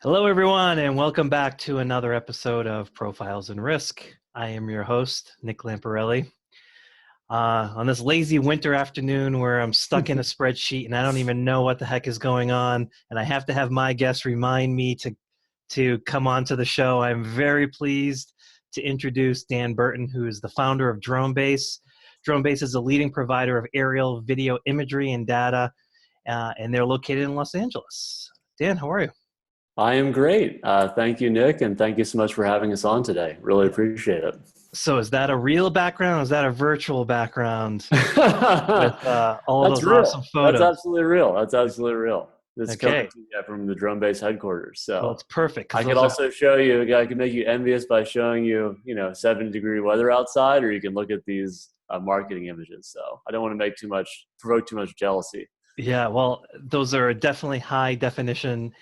Hello, everyone, and welcome back to another episode of Profiles in Risk. I am your host, Nick Lamparelli. On this lazy winter afternoon where I'm stuck in a spreadsheet and I don't even know what the heck is going on, and I have to have my guests remind me to come on to the show, I'm very pleased to introduce Dan Burton, who is the founder of Dronebase. Dronebase is a leading provider of aerial video imagery and data, and they're located in Los Angeles. Dan, how are you? I am great. Thank you, Nick, and thank you so much for having us on today. Really appreciate it. So is that a real background or is that a virtual background with all of That's those awesome real. That's photos? absolutely real. That's absolutely real. This is coming Okay. to you from the Dronebase headquarters. Well, So it's perfect because I could those are, also show you, I can make you envious by showing you, 70-degree weather outside, or you can look at these marketing images. So I don't want to provoke too much jealousy. yeah, well, those are definitely high definition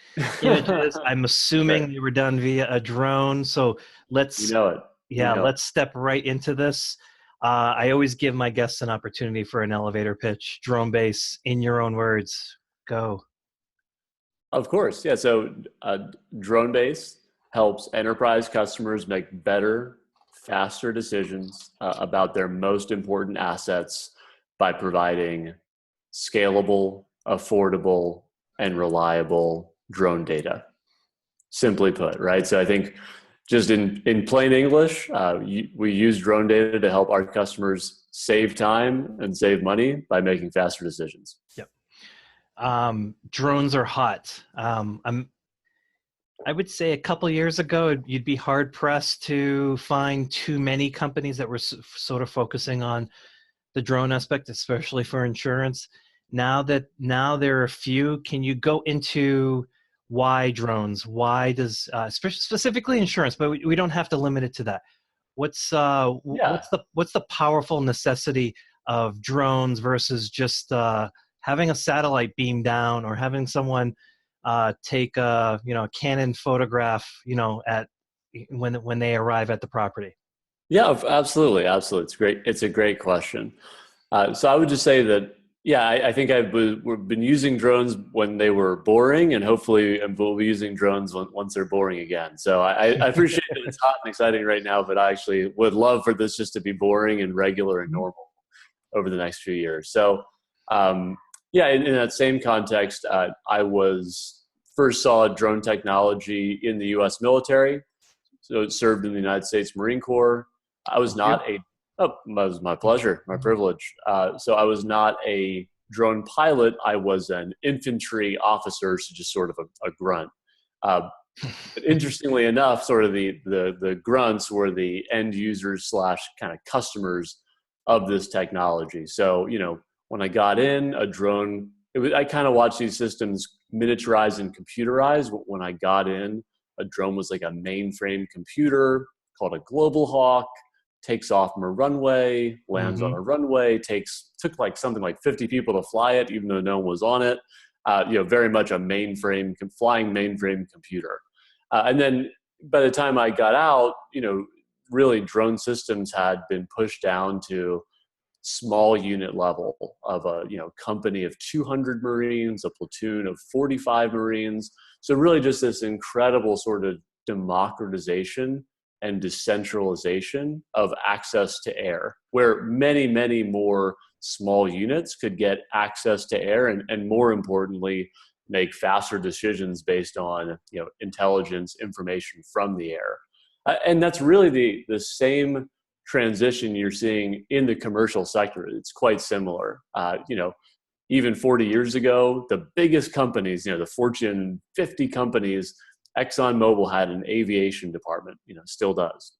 images. I'm Great. assuming they were done via a drone. So You let's, know it. You yeah, know it. let's step right into this. I always give my guests an opportunity for an elevator pitch. Dronebase, in your own words, go. Of course, yeah. So Dronebase helps enterprise customers make better, faster decisions about their most important assets by providing scalable, affordable, and reliable drone data. Simply put, right? So I think just in plain English, we use drone data to help our customers save time and save money by making faster decisions. Yep. Drones are hot. I would say a couple years ago, you'd be hard pressed to find too many companies that were sort of focusing on the drone aspect, especially for insurance. Now there are a few. Can you go into why drones? Why does specifically insurance? But we don't have to limit it to that. Yeah. What's the powerful necessity of drones versus just having a satellite beam down or having someone take a Canon photograph at when they arrive at the property. Yeah, absolutely, absolutely. It's great. It's a great question. So I would just say that, yeah, I think we've been using drones when they were boring, and hopefully we'll be using drones once they're boring again. So I appreciate that it's hot and exciting right now, but I actually would love for this just to be boring and regular and Mhm. normal over the next few years. So, yeah, in that same context, I was first saw drone technology in the U.S. military. So it served in the United States Marine Corps. I was Thank you. not a, oh, it was my pleasure, my privilege. So I was not a drone pilot. I was an infantry officer, so just sort of a grunt. Uh, but interestingly enough, sort of the grunts were the end users slash kind of customers of this technology. So, when I got in a drone, I kind of watched these systems miniaturize and computerize. When I got in, a drone was like a mainframe computer called a Global Hawk, takes off from a runway, lands on Hmm. a runway, took like something like 50 people to fly it, even though no one was on it. Very much a flying mainframe computer. And then by the time I got out, really drone systems had been pushed down to small unit level of a company of 200 Marines, a platoon of 45 Marines. So really just this incredible sort of democratization and decentralization of access to air, where many, many more small units could get access to air and more importantly, make faster decisions based on intelligence information from the air. And that's really the same transition you're seeing in the commercial sector. It's quite similar. Even 40 years ago, the biggest companies, the Fortune 50 companies, ExxonMobil had an aviation department, still does.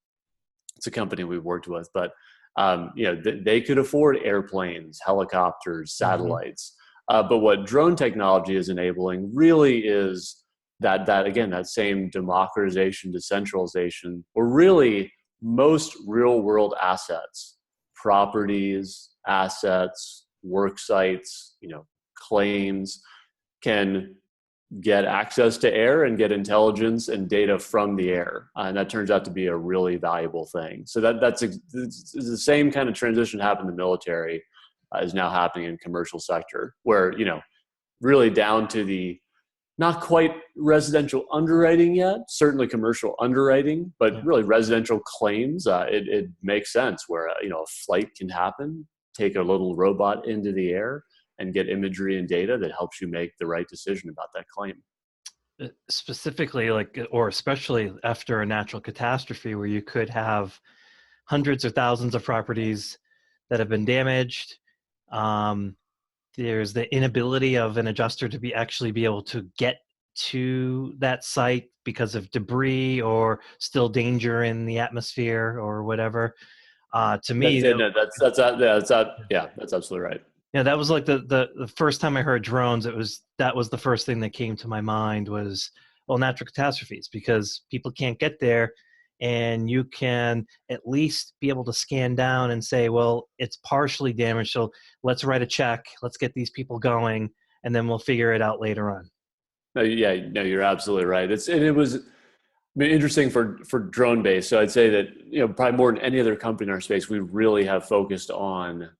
It's a company we've worked with, but they could afford airplanes, helicopters, Hmm. satellites. But what drone technology is enabling really is that again, that same democratization, decentralization, or really most real world assets, properties, assets, work sites, claims can get access to air and get intelligence and data from the air. And that turns out to be a really valuable thing. So it's the same kind of transition happened in the military is now happening in commercial sector where, really down to the not quite residential underwriting yet, certainly commercial underwriting, but Yeah. really residential claims. It makes sense where a flight can happen, take a little robot into the air and get imagery and data that helps you make the right decision about that claim. Specifically, like, or especially after a natural catastrophe where you could have hundreds or thousands of properties that have been damaged. There's the inability of an adjuster to be able to get to that site because of debris or still danger in the atmosphere or whatever. To me, That's absolutely right. yeah, that was like the first time I heard drones. That was the first thing that came to my mind was, well, natural catastrophes, because people can't get there, and you can at least be able to scan down and say, well, it's partially damaged, so let's write a check, let's get these people going, and then we'll figure it out later on. No, yeah, no, you're absolutely right. It was interesting for Dronebase. So I'd say that probably more than any other company in our space, we really have focused on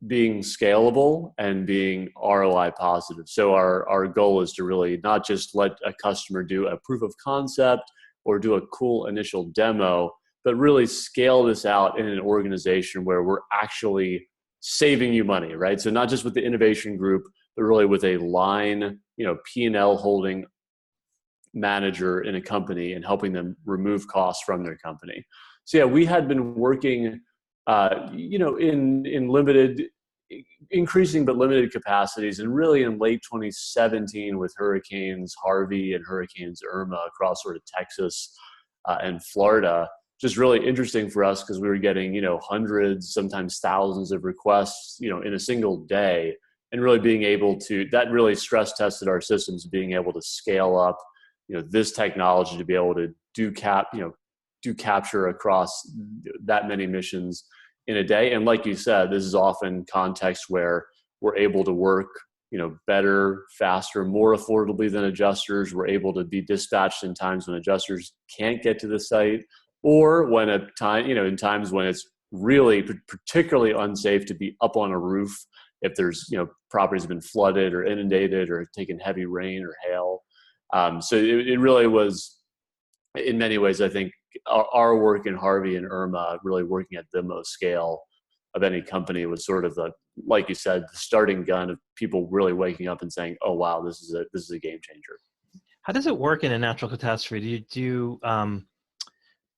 being scalable and being ROI positive. So our goal is to really not just let a customer do a proof of concept or do a cool initial demo, but really scale this out in an organization where we're actually saving you money, right? So not just with the innovation group, but really with a line, P&L holding manager in a company and helping them remove costs from their company. So yeah, we had been working, in limited, increasing but limited capacities, and really in late 2017 with Hurricanes Harvey and Hurricanes Irma across sort of Texas and Florida. Just really interesting for us because we were getting hundreds, sometimes thousands of requests in a single day, and really being able to, that really stress tested our systems, being able to scale up this technology to be able to do capture across that many missions in a day. And like you said, this is often context where we're able to work better, faster, more affordably than adjusters. We're able to be dispatched in times when adjusters can't get to the site, or when in times when it's really particularly unsafe to be up on a roof if there's properties have been flooded or inundated or taken heavy rain or hail. So it really was, in many ways, I think our work in Harvey and Irma, really working at the most scale of any company, was sort of like you said, the starting gun of people really waking up and saying, "Oh wow, this is a game changer." How does it work in a natural catastrophe? Do you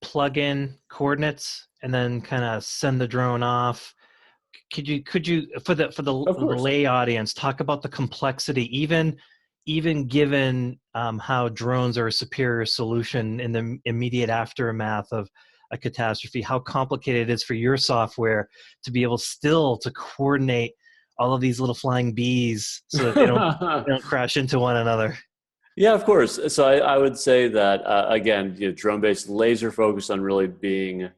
plug in coordinates and then kind of send the drone off? Could you for the Of course. lay audience talk about the complexity, even given how drones are a superior solution in the immediate aftermath of a catastrophe, how complicated it is for your software to be able still to coordinate all of these little flying bees so that they don't crash into one another? Yeah, of course. So I would say that, again, Dronebase laser focused on really being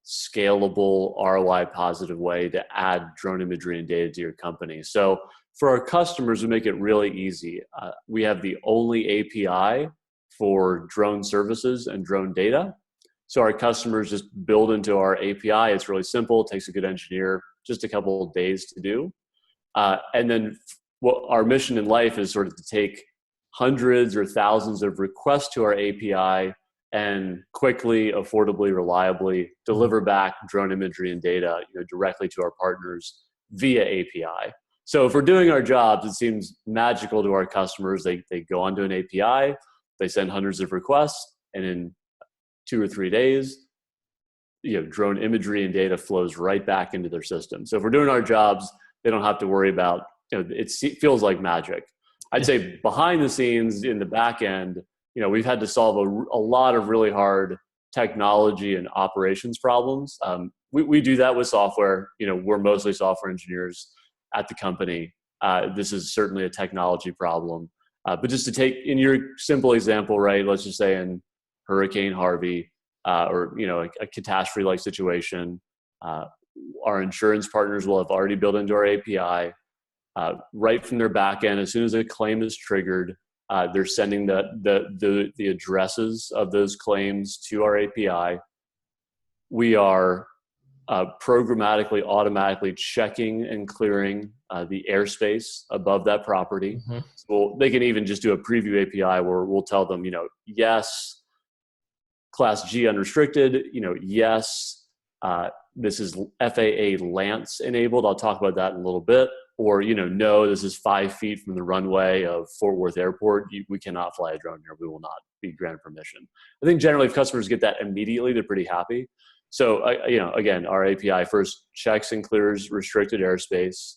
scalable, ROI positive way to add drone imagery and data to your company. So for our customers, we make it really easy. We have the only API for drone services and drone data. So our customers just build into our API. It's really simple. It takes a good engineer just a couple of days to do. And then what our mission in life is sort of to take hundreds or thousands of requests to our API and quickly, affordably, reliably deliver back drone imagery and data directly to our partners via API. So if we're doing our jobs, it seems magical to our customers. They go onto an API, they send hundreds of requests, and in 2 or 3 days, drone imagery and data flows right back into their system. So if we're doing our jobs, they don't have to worry about, it feels like magic. I'd say behind the scenes in the back end, we've had to solve a lot of really hard technology and operations problems. We do that with software. We're mostly software engineers at the company. This is certainly a technology problem. But just to take, in your simple example, right, let's just say in Hurricane Harvey, or a catastrophe-like situation, our insurance partners will have already built into our API. Right from their back end, as soon as a claim is triggered, they're sending the addresses of those claims to our API. We are programmatically, automatically checking and clearing the airspace above that property. Mm-hmm. So they can even just do a preview API where we'll tell them, yes, Class G unrestricted, yes, this is FAA Lance enabled. I'll talk about that in a little bit. Or, no, this is 5 feet from the runway of Fort Worth Airport. We cannot fly a drone here. We will not be granted permission. I think generally if customers get that immediately, they're pretty happy. So, again, our API first checks and clears restricted airspace.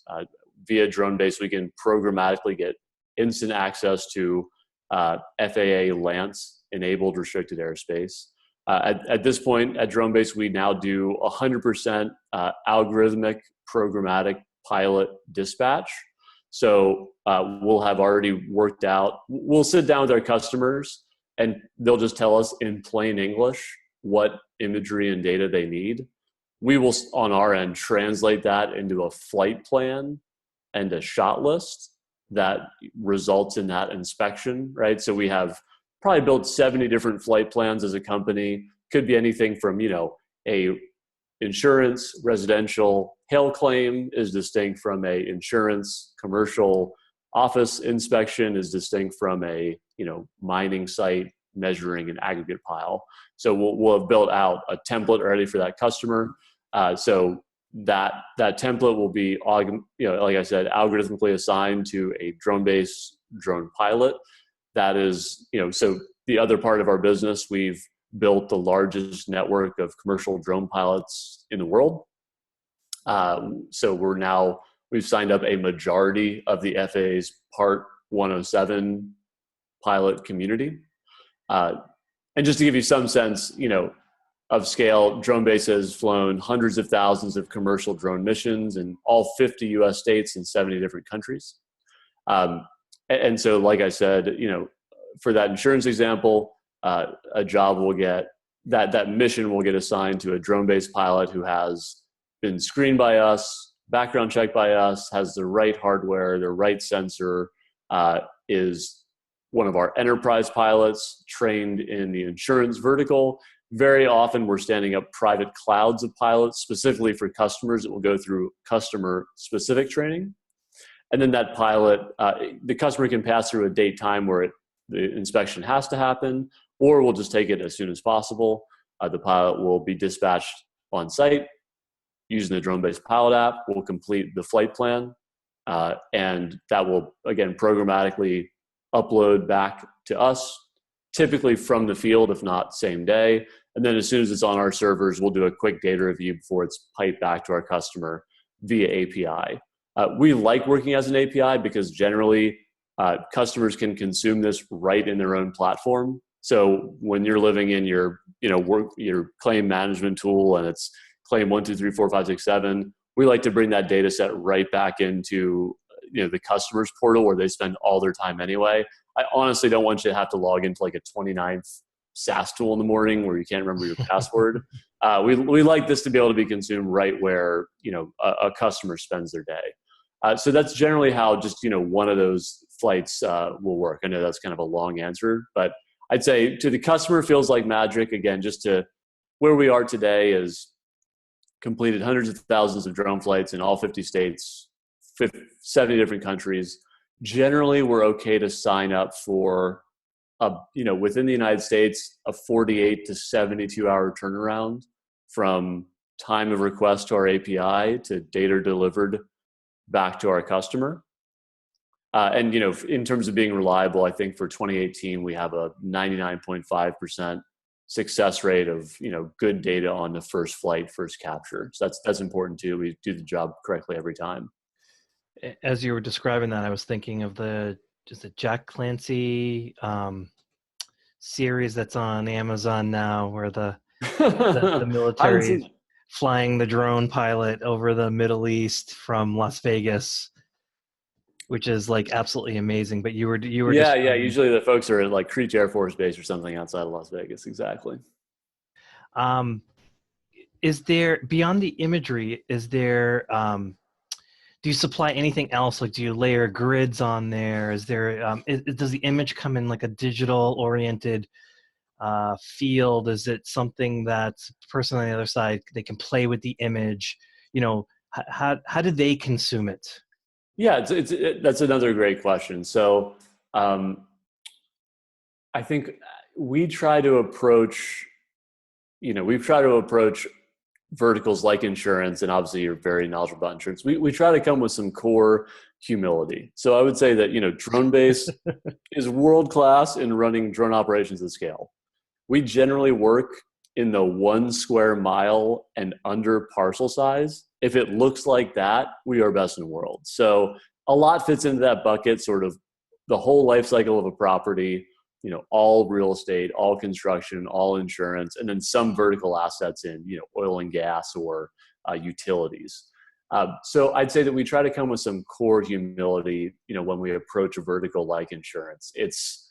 Via Dronebase, we can programmatically get instant access to FAA Lance enabled restricted airspace. At this point at Dronebase, we now do 100% algorithmic programmatic pilot dispatch. So we'll have already worked out, we'll sit down with our customers and they'll just tell us in plain English what imagery and data they need. We will, on our end, translate that into a flight plan and a shot list that results in that inspection, right? So we have probably built 70 different flight plans as a company. Could be anything from, a insurance, residential hail claim is distinct from a insurance, commercial office inspection is distinct from a, mining site measuring an aggregate pile. So we'll have built out a template already for that customer. So that template will be, like I said, algorithmically assigned to a Dronebase drone pilot. That is, so the other part of our business, we've built the largest network of commercial drone pilots in the world. So we've signed up a majority of the FAA's Part 107 pilot community. And just to give you some sense, of scale, Dronebase has flown hundreds of thousands of commercial drone missions in all 50 US states and 70 different countries. And so, like I said, for that insurance example, a job will get, that mission will get assigned to a Dronebase pilot who has been screened by us, background checked by us, has the right hardware, the right sensor, is one of our enterprise pilots trained in the insurance vertical. Very often we're standing up private clouds of pilots specifically for customers that will go through customer specific training. And then that pilot, the customer can pass through a date time where the inspection has to happen, or we'll just take it as soon as possible. The pilot will be dispatched on site using the Dronebase pilot app. We'll complete the flight plan, and that will, again, programmatically upload back to us, typically from the field, if not same day. And then as soon as it's on our servers, we'll do a quick data review before it's piped back to our customer via API. We like working as an API because generally customers can consume this right in their own platform. So when you're living in your, your claim management tool and it's claim 1, 2, 3, 4, 5, 6, 7, we like to bring that data set right back into the customer's portal where they spend all their time anyway. I honestly don't want you to have to log into like a 29th SaaS tool in the morning where you can't remember your password. We like this to be able to be consumed right where a customer spends their day. So that's generally how just one of those flights will work. I know that's kind of a long answer, but I'd say to the customer feels like magic. Again, just to where we are today is completed hundreds of thousands of drone flights in all 50 states, 70 different countries. Generally, we're okay to sign up for within the United States, a 48 to 72 hour turnaround from time of request to our API to data delivered back to our customer. And, in terms of being reliable, I think for 2018, we have a 99.5% success rate of, good data on the first flight, first capture. So that's important too. We do the job correctly every time. As you were describing that, I was thinking of the Jack Clancy series that's on Amazon now, where the military is flying the drone pilot over the Middle East from Las Vegas, which is like absolutely amazing. But you were Usually the folks are at like Creech Air Force Base or something outside of Las Vegas. Exactly. Is there, beyond the imagery, do you supply anything else? Like, do you layer grids on there? Is there, does the image come in like a digital oriented field? Is it something that the person on the other side, they can play with the image? How do they consume it? Yeah, that's another great question. So I think we try to approach, we've tried to approach verticals like insurance, and obviously you're very knowledgeable about insurance. We try to come with some core humility. So I would say that, Dronebase is world-class in running drone operations at scale. We generally work in the 1 square mile and under parcel size. If it looks like that, we are best in the world. So a lot fits into that bucket, sort of the whole life cycle of a property, all real estate, all construction, all insurance, and then some vertical assets in, oil and gas or utilities. So I'd say that we try to come with some core humility, when we approach a vertical like insurance. It's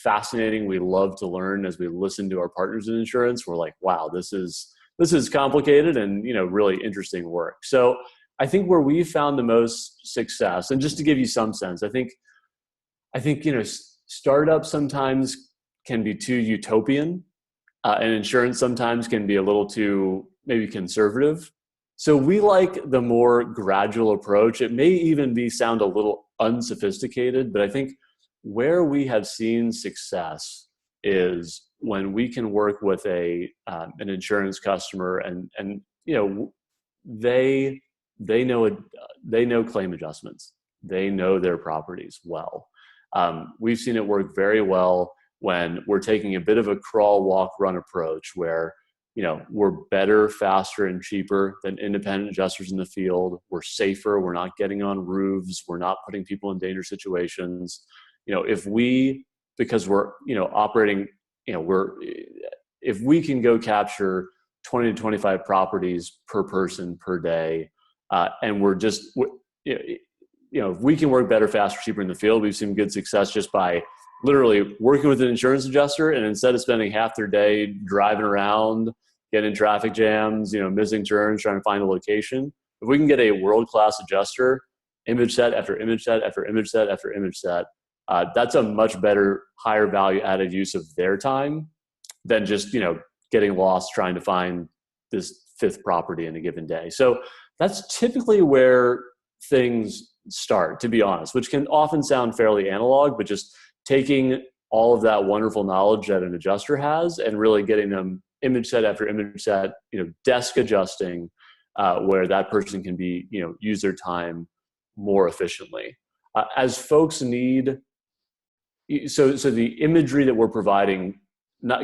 fascinating. We love to learn as we listen to our partners in insurance. We're like, wow, this is complicated and, really interesting work. So I think where we found the most success, and just to give you some sense, I think, startups sometimes can be too utopian, and insurance sometimes can be a little too maybe conservative. So we like the more gradual approach. It may even sound a little unsophisticated, but I think where we have seen success is when we can work with an insurance customer, and they know claim adjustments. They know their properties well. We've seen it work very well when we're taking a bit of a crawl, walk, run approach where, we're better, faster, and cheaper than independent adjusters in the field. We're safer. We're not getting on roofs. We're not putting people in dangerous situations. Because we're, operating, if we can go capture 20 to 25 properties per person per day, and we're just, if we can work better, faster, cheaper in the field, we've seen good success just by literally working with an insurance adjuster, and instead of spending half their day driving around, getting in traffic jams, missing turns, trying to find a location, if we can get a world-class adjuster, image set after image set after image set after image set, that's a much better, higher value added use of their time than just, getting lost trying to find this 5th property in a given day. So that's typically where things start, to be honest, which can often sound fairly analog, but just taking all of that wonderful knowledge that an adjuster has and really getting them image set after image set, desk adjusting, where that person can be, use their time more efficiently. As folks need, so the imagery that we're providing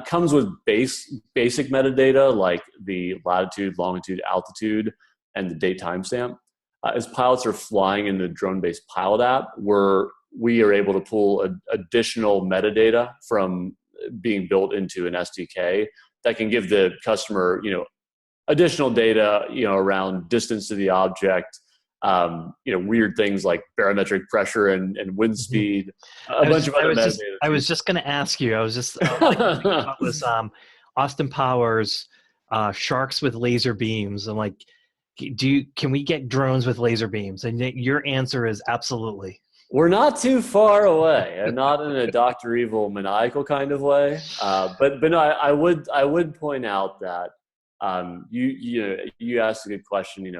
comes with basic metadata like the latitude, longitude, altitude, and the date timestamp. As pilots are flying in the Dronebase pilot app, we are able to pull additional metadata from being built into an SDK that can give the customer, additional data, around distance to the object, weird things like barometric pressure and wind speed, bunch of other metadata. I was just going to ask you. I was just about was Austin Powers, sharks with laser beams. I'm like, can we get drones with laser beams? And your answer is absolutely. We're not too far away, and not in a Dr. Evil maniacal kind of way. But no, I would point out that you asked a good question.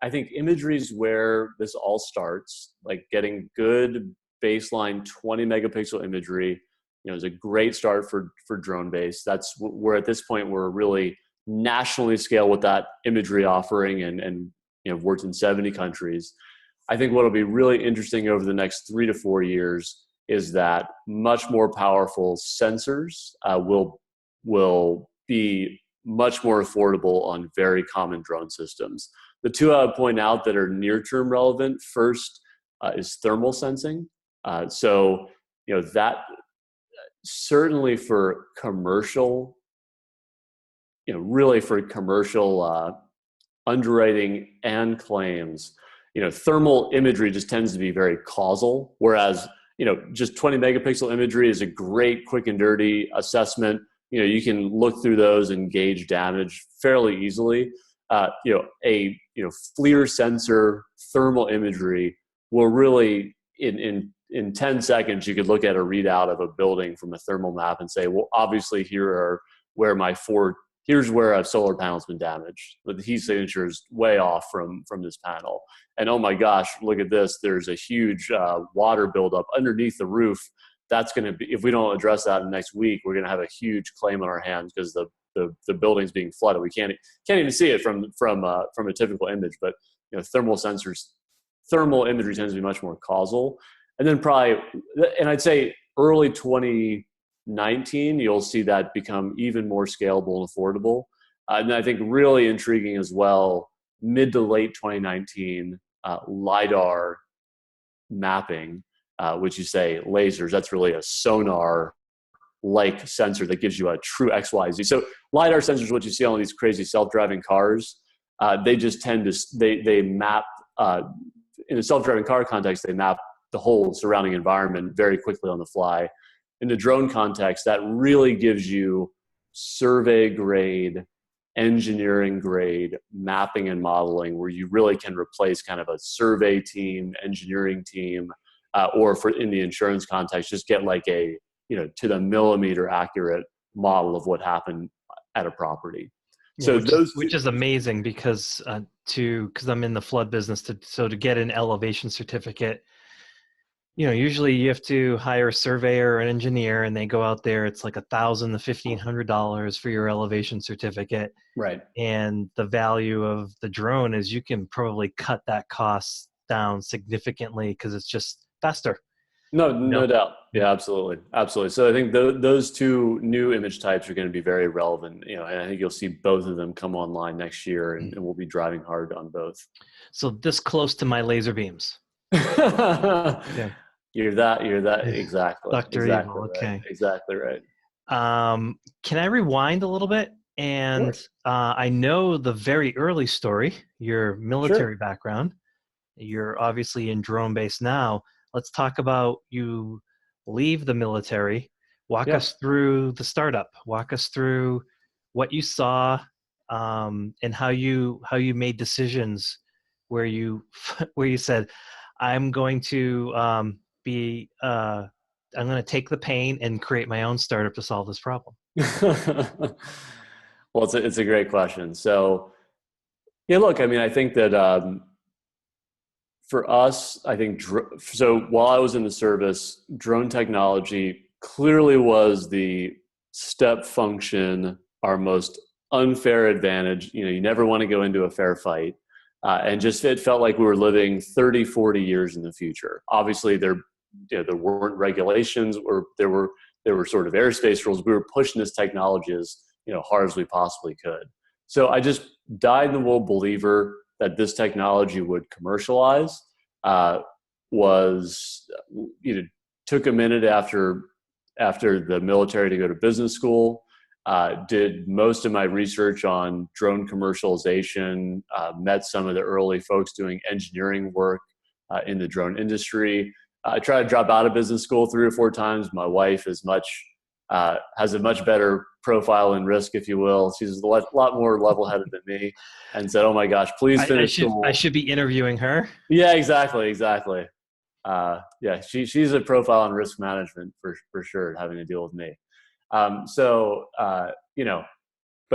I think imagery is where this all starts. Like getting good baseline 20 megapixel imagery, is a great start for Dronebase. That's where at this point we're really nationally scale with that imagery offering, and worked in 70 countries. I think what will be really interesting over the next 3 to 4 years is that much more powerful sensors will be much more affordable on very common drone systems. The two I would point out that are near-term relevant, first is thermal sensing. So that certainly for commercial, really for commercial underwriting and claims, thermal imagery just tends to be very causal, whereas, just 20 megapixel imagery is a great quick and dirty assessment. You can look through those and gauge damage fairly easily. A FLIR sensor thermal imagery will really, in in 10 seconds, you could look at a readout of a building from a thermal map and say, well, obviously here's where a solar panel's been damaged. But the heat signature is way off from this panel. And oh my gosh, look at this. There's a huge water buildup underneath the roof. That's going to be, if we don't address that in the next week, we're going to have a huge claim on our hands because the building's being flooded. We can't even see it from a typical image. But thermal imagery tends to be much more causal. And then I'd say early 2019, you'll see that become even more scalable and affordable. And I think really intriguing as well, mid to late 2019, LiDAR mapping, which you say lasers, that's really a sonar-like sensor that gives you a true XYZ. So LiDAR sensors, what you see on these crazy self-driving cars, they just tend to, they map, in a self-driving car context, they map the whole surrounding environment very quickly on the fly. In the drone context, that really gives you survey grade, engineering grade mapping and modeling, where you really can replace kind of a survey team, engineering team, or in the insurance context, just get like a, to the millimeter accurate model of what happened at a property. Yeah, so which is amazing because I'm in the flood business, to get an elevation certificate, usually you have to hire a surveyor or an engineer, and they go out there. It's like $1,000 to $1,500 for your elevation certificate. Right. And the value of the drone is you can probably cut that cost down significantly because it's just faster. No doubt. Yeah, absolutely. So I think those two new image types are going to be very relevant, and I think you'll see both of them come online next year, and we'll be driving hard on both. So this close to my laser beams. Yeah. You're that exactly. Dr. Exactly Evil. right. Okay. Exactly right. Can I rewind a little bit? And Sure. I know the very early story, your military Sure. background. You're obviously in Dronebase now. Let's talk about you leave the military. Walk us through the startup. Walk us through what you saw, and how you made decisions where you said, I'm going to I'm going to take the pain and create my own startup to solve this problem. Well, it's a great question. So, yeah, look, I mean, I think that for us, I think so. While I was in the service, drone technology clearly was the step function, our most unfair advantage. You never want to go into a fair fight. And just it felt like we were living 30, 40 years in the future. Obviously, there weren't regulations, or there were sort of airspace rules. We were pushing this technology as hard as we possibly could. So I just dyed-in-the-wool believer that this technology would commercialize. Took a minute after the military to go to business school. Did most of my research on drone commercialization, met some of the early folks doing engineering work in the drone industry. I tried to drop out of business school 3 or 4 times. My wife has a much better profile in risk, if you will. She's a lot more level-headed than me, and said, "Oh my gosh, please finish school." I should be interviewing her. Yeah, exactly. Yeah, she's a profile in risk management for sure, having to deal with me. But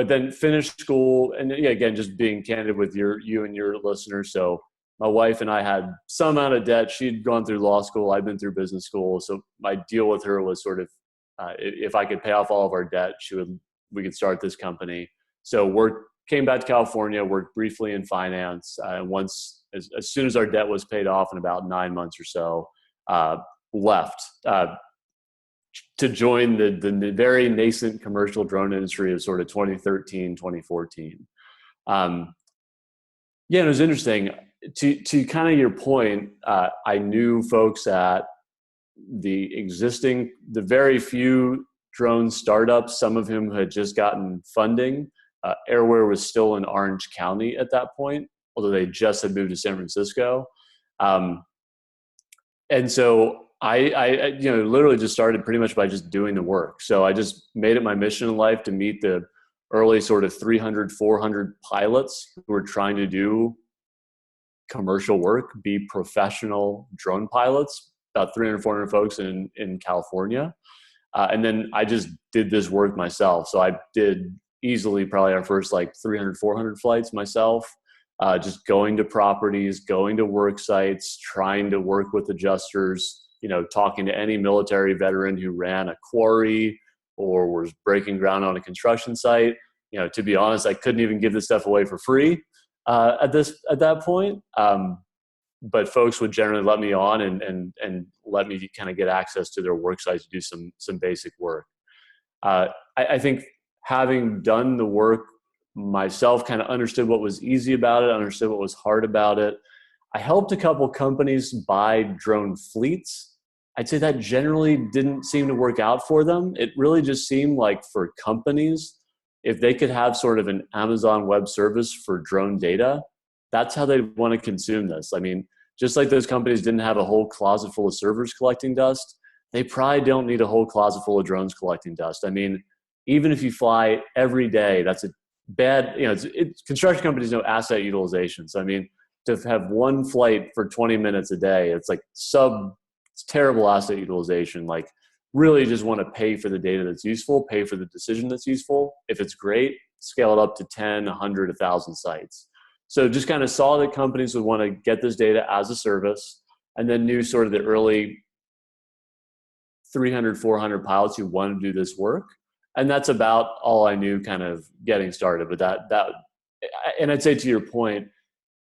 then finished school, and again, just being candid with you and your listeners. So my wife and I had some amount of debt. She'd gone through law school. I'd been through business school. So my deal with her was sort of, if I could pay off all of our debt, we could start this company. So came back to California, worked briefly in finance. And as soon as our debt was paid off in about 9 months or so, left to join the very nascent commercial drone industry of sort of 2013, 2014. And it was interesting. To kind of your point, I knew folks at the very few drone startups, some of whom had just gotten funding. Airware was still in Orange County at that point, although they just had moved to San Francisco. And so I literally just started pretty much by just doing the work. So I just made it my mission in life to meet the early sort of 300, 400 pilots who were trying to do commercial work, be professional drone pilots, about 300, 400 folks in California. And then I just did this work myself. So I did easily probably our first like 300, 400 flights myself, just going to properties, going to work sites, trying to work with adjusters, talking to any military veteran who ran a quarry or was breaking ground on a construction site. To be honest, I couldn't even give this stuff away for free at that point. But folks would generally let me on and let me kind of get access to their work sites to do some basic work. I think having done the work myself, kind of understood what was easy about it, understood what was hard about it. I helped a couple companies buy drone fleets. I'd say that generally didn't seem to work out for them. It really just seemed like for companies, if they could have sort of an Amazon Web Service for drone data, that's how they'd want to consume this. I mean, just like those companies didn't have a whole closet full of servers collecting dust, they probably don't need a whole closet full of drones collecting dust. I mean, even if you fly every day, that's a bad, construction companies know asset utilization. So, I mean, to have one flight for 20 minutes a day, it's like it's terrible asset utilization. Like, really just want to pay for the data that's useful, pay for the decision that's useful. If it's great, scale it up to 10, 100, 1,000 sites. So just kind of saw that companies would want to get this data as a service, and then knew sort of the early 300, 400 pilots who wanted to do this work. And that's about all I knew kind of getting started. But and I'd say to your point,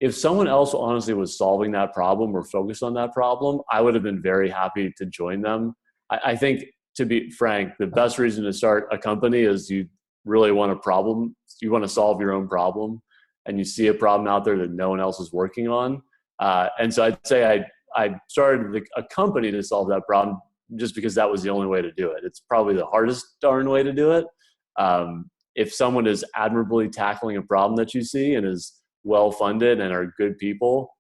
if someone else honestly was solving that problem or focused on that problem, I would have been very happy to join them. I think, to be frank, the best reason to start a company is you really want a problem. You want to solve your own problem, and you see a problem out there that no one else is working on. And so I'd say I started a company to solve that problem just because that was the only way to do it. It's probably the hardest darn way to do it. If someone is admirably tackling a problem that you see and is well-funded and are good people,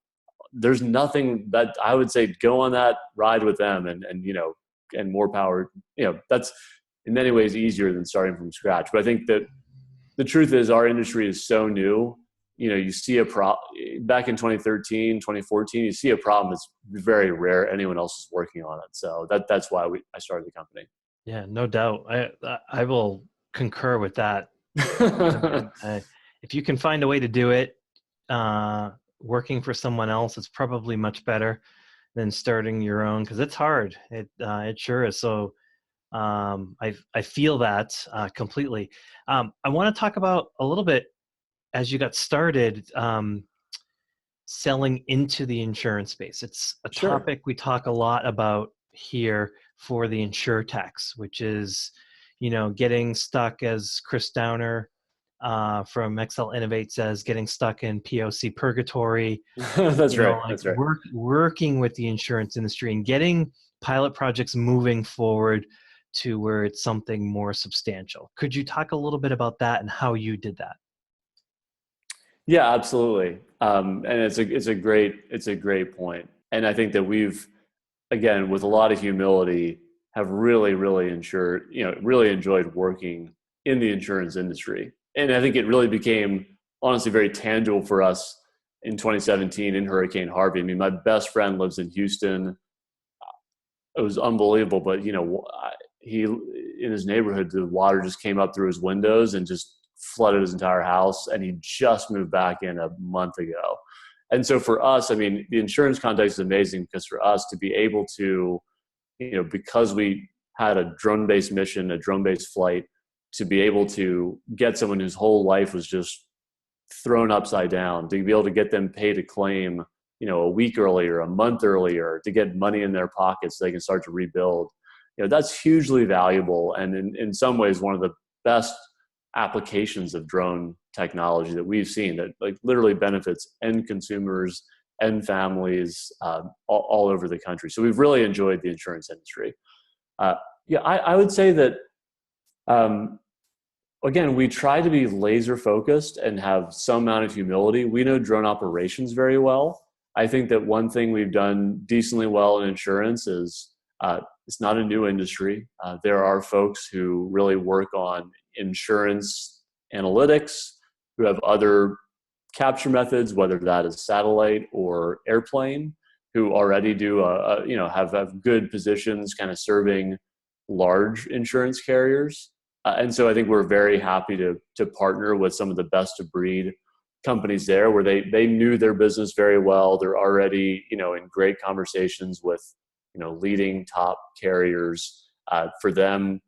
there's nothing that I would say go on that ride with them and more power. That's in many ways easier than starting from scratch. But I think that the truth is our industry is so new. You see back in 2013, 2014, you see a problem, it's very rare anyone else is working on it. So that's why I started the company. Yeah, no doubt. I will concur with that. If you can find a way to do it, working for someone else, it's probably much better than starting your own, because it's hard. It sure is. So I feel that completely. I want to talk about a little bit, as you got started, selling into the insurance space. It's a topic we talk a lot about here for the InsurTechs, which is, getting stuck, as Chris Downer from Excel Innovate says, getting stuck in POC purgatory. That's right. That's right. Working with the insurance industry and getting pilot projects moving forward to where it's something more substantial. Could you talk a little bit about that and how you did that? Yeah, absolutely. And it's a great point. And I think that we've, again, with a lot of humility, have really enjoyed working in the insurance industry. And I think it really became honestly very tangible for us in 2017 in Hurricane Harvey. I mean, my best friend lives in Houston. It was unbelievable, but he, in his neighborhood, the water just came up through his windows and just flooded his entire house, and he just moved back in a month ago. And so for us, I mean, the insurance context is amazing, because for us to be able to, because we had a drone-based mission, a drone-based flight, to be able to get someone whose whole life was just thrown upside down, to be able to get them paid a claim, a week earlier, a month earlier, to get money in their pockets so they can start to rebuild. That's hugely valuable, and in some ways one of the best applications of drone technology that we've seen, that like literally benefits end consumers and families all over the country. So we've really enjoyed the insurance industry. I would say that again, we try to be laser focused and have some amount of humility. We know drone operations very well. I think that one thing we've done decently well in insurance is it's not a new industry. There are folks who really work on insurance analytics, who have other capture methods, whether that is satellite or airplane, who already do have good positions kind of serving large insurance carriers. And so I think we're very happy to partner with some of the best of breed companies there, where they knew their business very well. They're already, in great conversations with, leading top carriers. For them,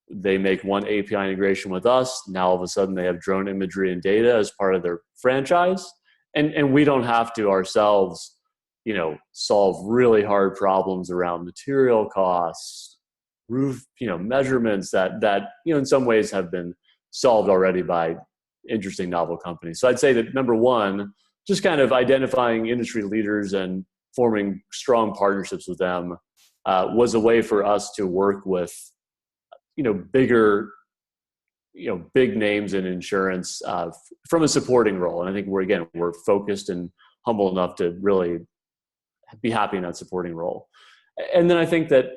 they make one API integration with us. Now all of a sudden they have drone imagery and data as part of their franchise. And we don't have to ourselves, solve really hard problems around material costs, roof, measurements that in some ways have been solved already by interesting novel companies. So I'd say that number one, just kind of identifying industry leaders and forming strong partnerships with them was a way for us to work with, bigger, big names in insurance from a supporting role. And I think we're focused and humble enough to really be happy in that supporting role. And then I think that,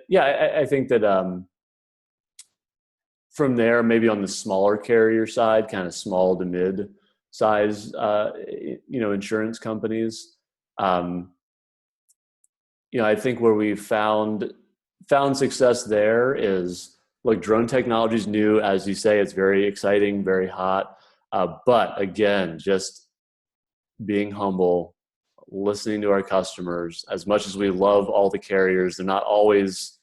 from there, maybe on the smaller carrier side, kind of small to mid size, insurance companies, I think where we've found success there is, like, drone technology is new, as you say, it's very exciting, very hot. But again, just being humble, listening to our customers. As much as we love all the carriers, they're not always,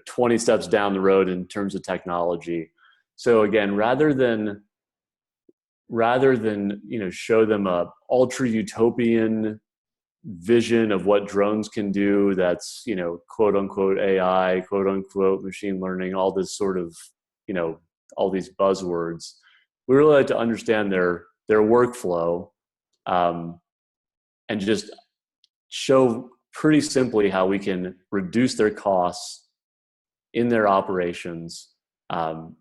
20 steps down the road in terms of technology. So again, rather than show them a ultra utopian vision of what drones can do, that's, quote unquote AI, quote unquote machine learning, all this sort of, all these buzzwords, we really like to understand their workflow, and just show pretty simply how we can reduce their costs in their operations, and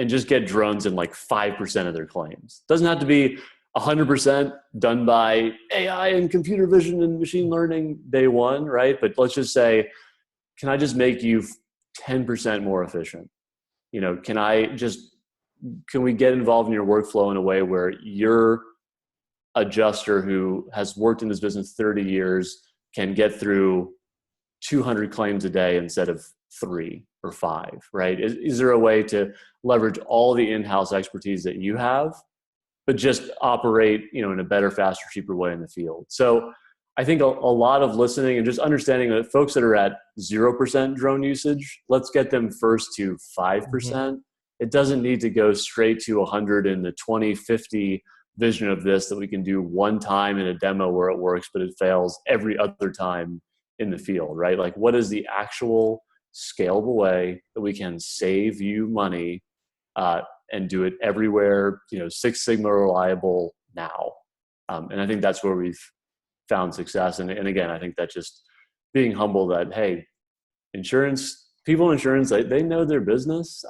just get drones in like 5% of their claims. Doesn't have to be 100% done by AI and computer vision and machine learning day one, right? But let's just say, can I just make you 10% more efficient? Can we get involved in your workflow in a way where your adjuster who has worked in this business 30 years can get through 200 claims a day instead of 3 or 5, right? Is there a way to leverage all the in-house expertise that you have, but just operate, in a better, faster, cheaper way in the field? So I think a lot of listening and just understanding that folks that are at 0% drone usage, let's get them first to 5%. Mm-hmm. It doesn't need to go straight to 100 in the 2050 vision of this that we can do one time in a demo where it works, but it fails every other time in the field, right? Like, what is the actual scalable way that we can save you money and do it everywhere, Six Sigma reliable now? And I think that's where we've found success. And again, I think that just being humble that, hey, people in insurance, they know their business.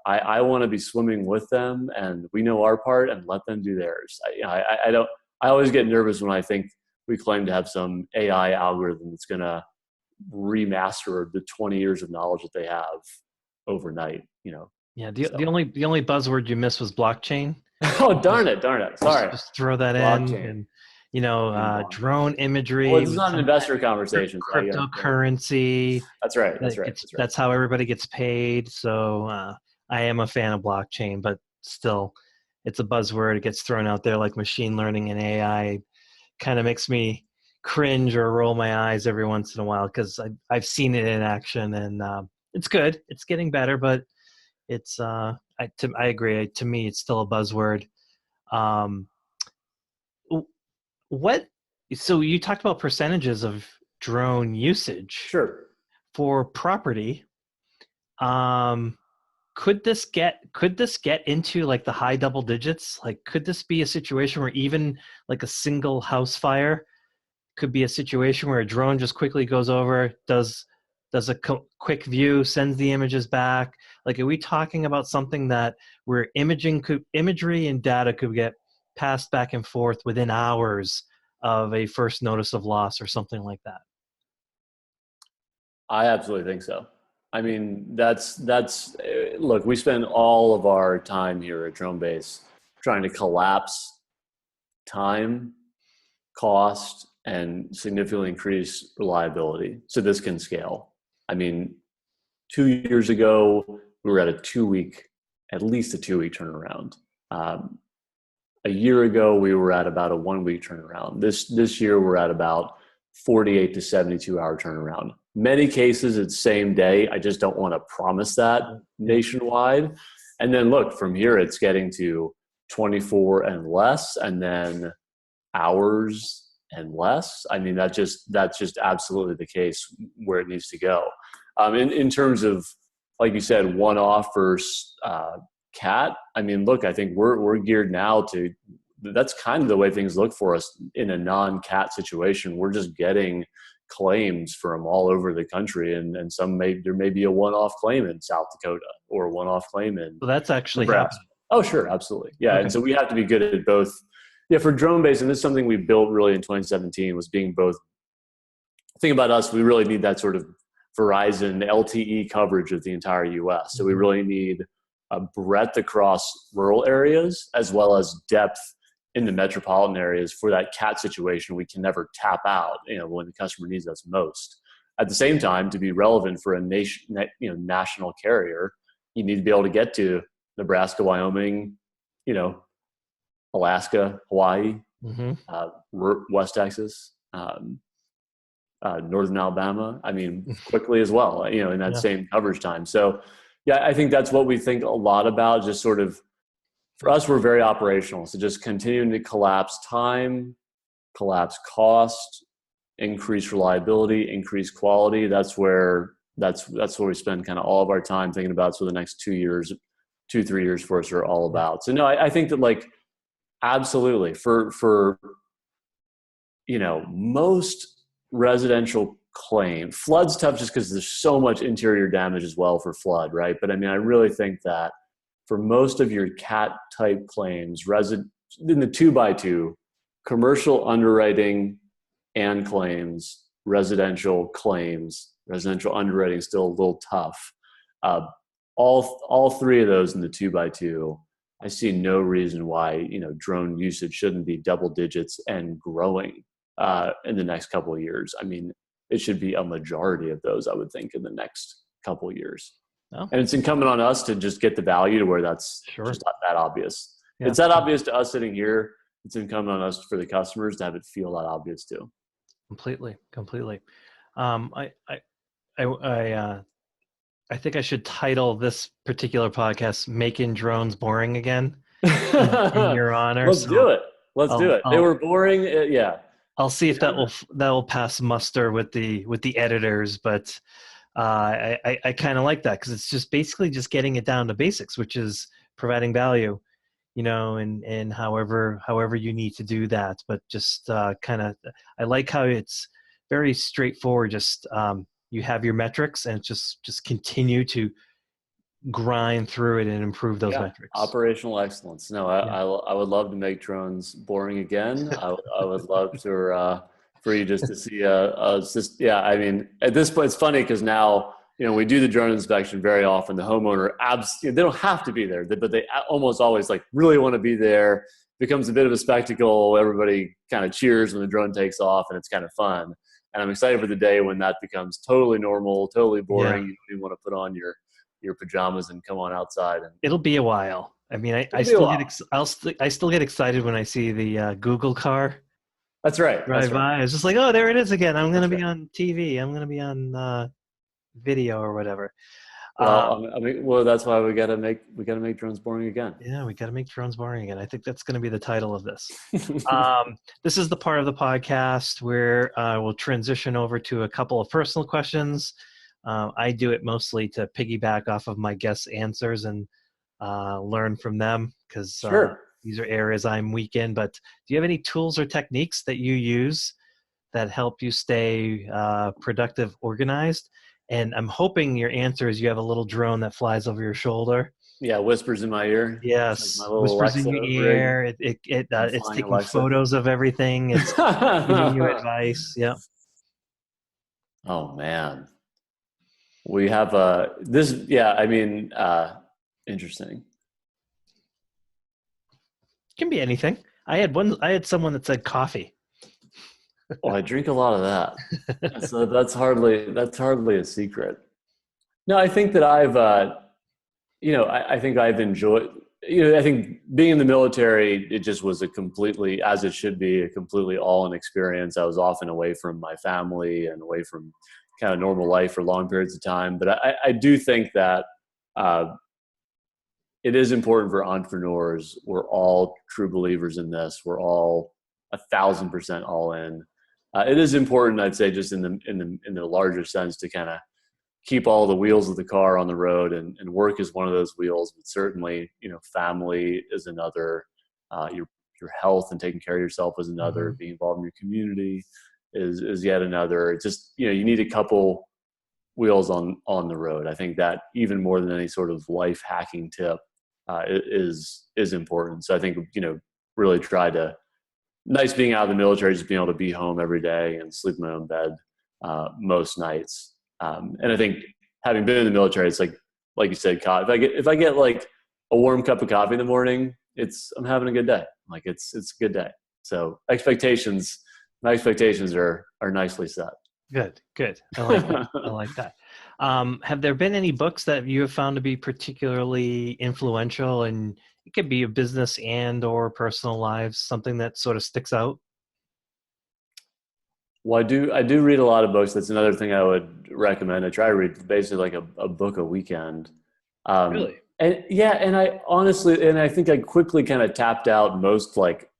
I want to be swimming with them, and we know our part, and let them do theirs. I always get nervous when I think we claim to have some AI algorithm that's going to remaster the 20 years of knowledge that they have overnight. Yeah. The only buzzword you missed was blockchain. Oh, darn it. Sorry. Just throw that blockchain. In, drone imagery. Well, it's not an investor conversation. Cryptocurrency. That's right. That's how everybody gets paid. So I am a fan of blockchain, but still, it's a buzzword. It gets thrown out there like machine learning and AI. Kind of makes me cringe or roll my eyes every once in a while, because I've seen it in action, and it's good. It's getting better, but it's I agree. To me, it's still a buzzword. So you talked about percentages of drone usage. Sure. For property. Could this get into like the high double digits? Like, could this be a situation where even like a single house fire could be a situation where a drone just quickly goes over, does a quick view, sends the images back? Like, are we talking about something that where imagery and data could get passed back and forth within hours of a first notice of loss or something like that? I absolutely think so. I mean, that's look, we spend all of our time here at Dronebase trying to collapse time, cost, and significantly increase reliability so this can scale. I mean, 2 years ago, we were at at least a 2 week turnaround. A year ago, we were at about a 1 week turnaround. This year, we're at about 48 to 72 hour turnaround. Many cases, it's same day. I just don't want to promise that nationwide. And then look, from here, it's getting to 24 and less, and then hours and less. I mean, that's just absolutely the case where it needs to go. In terms of, like you said, one-off versus cat. I mean, look, I think we're geared now to. That's kind of the way things look for us in a non-cat situation. We're just getting claims from all over the country, and there may be a one-off claim in South Dakota or a one-off claim in. So that's actually Nebraska. happening. Oh, sure, absolutely, yeah. Okay. And so we have to be good at both. Yeah, for Dronebase, and this is something we built really in 2017, was being both. Think about us, we really need that sort of Verizon LTE coverage of the entire U.S. So we really need a breadth across rural areas as well as depth in the metropolitan areas for that cat situation we can never tap out, when the customer needs us most. At the same time, to be relevant for a national carrier, you need to be able to get to Nebraska, Wyoming, Alaska, Hawaii, West Texas, Northern Alabama. I mean, quickly as well, in that same coverage time. So, yeah, I think that's what we think a lot about. Just sort of, for us, we're very operational. So just continuing to collapse time, collapse cost, increase reliability, increase quality. That's where we spend kind of all of our time thinking about. So the next 2 years, 3 years for us are all about. So no, I think that, like, absolutely for most residential claim, flood's tough just because there's so much interior damage as well for flood, right? But I mean, I really think that for most of your cat type claims, in the 2x2, commercial underwriting and claims, residential underwriting is still a little tough. All three of those in the 2x2, I see no reason why drone usage shouldn't be double digits and growing in the next couple of years. I mean, it should be a majority of those, I would think, in the next couple of years. Oh. And it's incumbent on us to just get the value to where that's just not that obvious. Yeah. It's that obvious to us sitting here. It's incumbent on us for the customers to have it feel that obvious too. Completely. I think I should title this particular podcast "Making Drones Boring Again." in your honor. Let's do it. They were boring. Yeah. I'll see if that will pass muster with the editors, but I kind of like that because it's just basically just getting it down to basics, which is providing value, and however you need to do that. But just I like how it's very straightforward. Just you have your metrics and just continue to grind through it and improve those metrics. Operational excellence. No, I would love to make drones boring again. I would love to for you just to see I mean, at this point, it's funny because now we do the drone inspection very often. The homeowner they don't have to be there, but they almost always really want to be there. It becomes a bit of a spectacle. Everybody kind of cheers when the drone takes off, and it's kind of fun. And I'm excited for the day when that becomes totally normal, totally boring. Yeah. You want to put on your pajamas and come on outside. And it'll be a while. I mean, I still get excited when I see the Google car. That's right. Drive by. It's just like, oh, there it is again. I'm going to be on TV. I'm going to be on video or whatever. Well, that's why we got to make drones boring again. Yeah, we got to make drones boring again. I think that's going to be the title of this. This is the part of the podcast where we'll transition over to a couple of personal questions. I do it mostly to piggyback off of my guests' answers and learn from them because these are areas I'm weak in. But do you have any tools or techniques that you use that help you stay productive, organized? And I'm hoping your answer is you have a little drone that flies over your shoulder. Yeah, whispers in my ear. Yes, whispers in your ear. It's taking photos of everything. It's giving you advice. Yeah. Oh man. We have interesting. It can be anything. I had someone that said coffee. Oh, I drink a lot of that. So that's hardly a secret. No, I think that I think I've enjoyed, I think being in the military, it just was a completely, as it should be, a completely all-in experience. I was often away from my family and away from kind of normal life for long periods of time. But I do think that uh, it is important for entrepreneurs. We're all true believers in this. We're all 1,000% all in. It is important, I'd say, just in the larger sense, to kind of keep all the wheels of the car on the road, and work is one of those wheels, but certainly, family is another, your health and taking care of yourself is another, Hmm. being involved in your community is yet another. It's just, you need a couple wheels on the road. I think that even more than any sort of life hacking tip, is important. So I think, really try to, nice being out of the military, just being able to be home every day and sleep in my own bed most nights. And I think, having been in the military, it's like you said, if I get like a warm cup of coffee in the morning, I'm having a good day. Like it's a good day. So my expectations are nicely set. Good, good. I like that. I like that. Have there been any books that you have found to be particularly influential, and it could be a business and or personal lives, something that sort of sticks out? Well, I do read a lot of books. That's another thing I would recommend. I try to read basically like a book a weekend. Really? And yeah, and I think I quickly kind of tapped out most like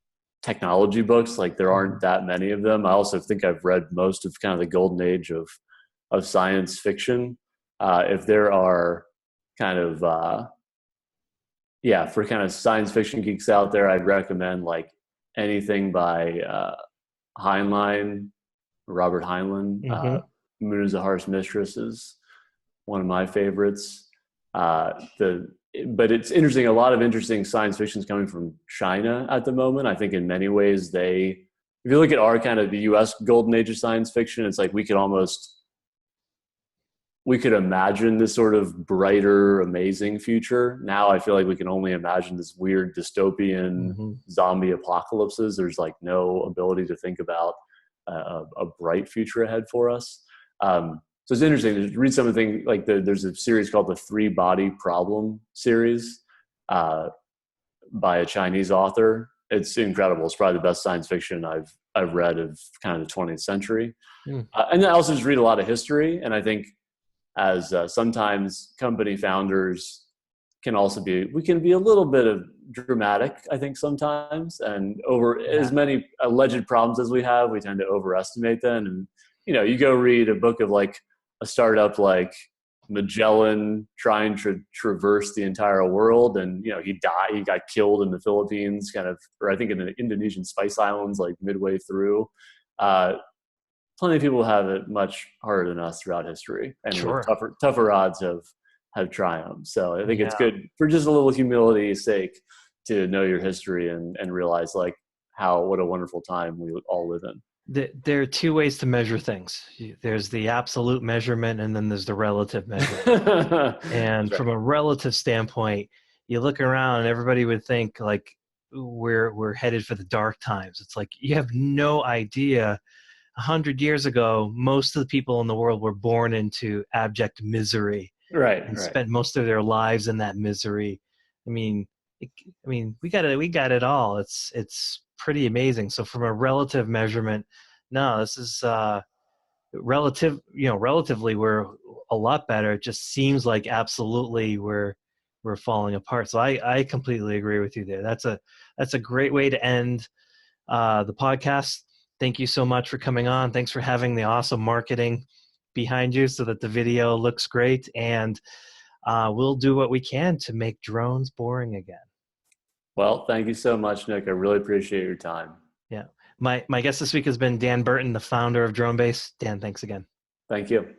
technology books. Like there aren't Mhm. that many of them. I also think I've read most of kind of the golden age of science fiction. If there are kind of yeah, for kind of science fiction geeks out there, I'd recommend like anything by Heinlein, Robert Heinlein. Mhm. Moon is a Harsh Mistress is one of my favorites. The But it's interesting. A lot of interesting science fiction is coming from China at the moment. I think in many ways if you look at our kind of the U.S. golden age of science fiction, it's like we could imagine this sort of brighter, amazing future. Now I feel like we can only imagine this weird dystopian Mhm. zombie apocalypses. There's like no ability to think about a bright future ahead for us. So it's interesting to read something like there's a series called the Three Body Problem series uh, by a Chinese author. It's incredible. It's probably the best science fiction I've read of kind of the 20th century. Mm. And then I also just read a lot of history, and I think as sometimes company founders we can be a little bit of dramatic, I think sometimes, and over Yeah. as many alleged problems as we have, we tend to overestimate them. And you go read a book of like a startup like Magellan trying to traverse the entire world, and he got killed in the Philippines, kind of, or I think in the Indonesian Spice Islands, like midway through. uh, Plenty of people have it much harder than us throughout history, and with Sure. tougher odds have triumphed. So I think it's Yeah. good for just a little humility's sake to know your history, and realize like what a wonderful time we all live in. There are two ways to measure things. There's the absolute measurement, and then there's the relative measurement. That's And right. from a relative standpoint, you look around and everybody would think like we're headed for the dark times. It's like you have no idea. 100 years ago, most of the people in the world were born into abject misery Right, and right. spent most of their lives in that misery. I mean, we got it all. It's pretty amazing. So from a relative measurement, no, this is relatively we're a lot better. It just seems like absolutely we're falling apart. So I completely agree with you there. That's a great way to end the podcast. Thank you so much for coming on. Thanks for having the awesome marketing behind you so that the video looks great. And we'll do what we can to make drones boring again. Well, thank you so much, Nick. I really appreciate your time. Yeah. My guest this week has been Dan Burton, the founder of Dronebase. Dan, thanks again. Thank you.